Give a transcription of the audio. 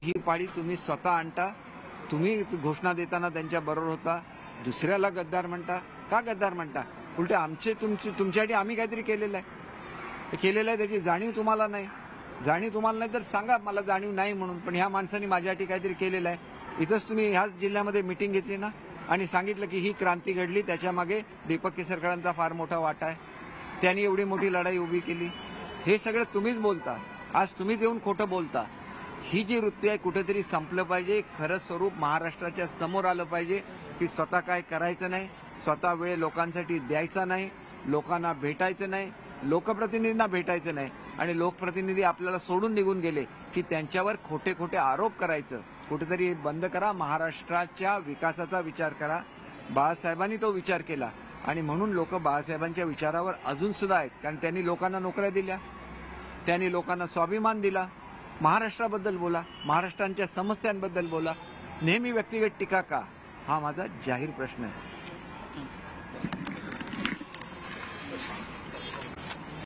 ही पाळी तुम्ही स्वतः आणता, तुम्ही घोषणा देताना त्यांच्या बरोबर होता, दुसऱ्याला गद्दार म्हणता. का गद्दार म्हणता? उलटे आमचे तुमच्यासाठी आम्ही काहीतरी केलेलं आहे, त्याची जाणीव तुम्हाला नाही. जाणीव तुम्हाला नाही तर सांगा मला जाणीव नाही म्हणून, पण ह्या माणसांनी माझ्यासाठी काहीतरी केलेलं आहे. इथंच तुम्ही ह्याच जिल्ह्यामध्ये मिटिंग घेतली ना आणि सांगितलं की ही क्रांती घडली, त्याच्यामागे दीपक केसरकरांचा फार मोठा वाटा आहे, त्यांनी एवढी मोठी लढाई उभी केली. हे सगळं तुम्हीच बोलता, आज तुम्हीच येऊन खोटं बोलता. ही जी वृत्ती आहे कुठेतरी संपलं पाहिजे. खरं स्वरूप महाराष्ट्राच्या समोर आलं पाहिजे की स्वतः काय करायचं नाही, स्वतः वेळ लोकांसाठी द्यायचा नाही, लोकांना भेटायचं नाही, लोकप्रतिनिधींना भेटायचं नाही आणि लोकप्रतिनिधी आपल्याला सोडून निघून गेले की त्यांच्यावर खोटे खोटे आरोप करायचं कुठेतरी बंद करा. महाराष्ट्राच्या विकासाचा विचार करा. बाळासाहेबांनी तो विचार केला आणि म्हणून लोक बाळासाहेबांच्या विचारावर अजून सुद्धा आहेत, कारण त्यांनी लोकांना नोकऱ्या दिल्या, त्यांनी लोकांना स्वाभिमान दिला. महाराष्ट्राबद्दल बोला, महाराष्ट्राच्या समस्यांबद्दल बोला. नेहमी व्यक्तिगत टीका का? हा माझा जाहीर प्रश्न आहे.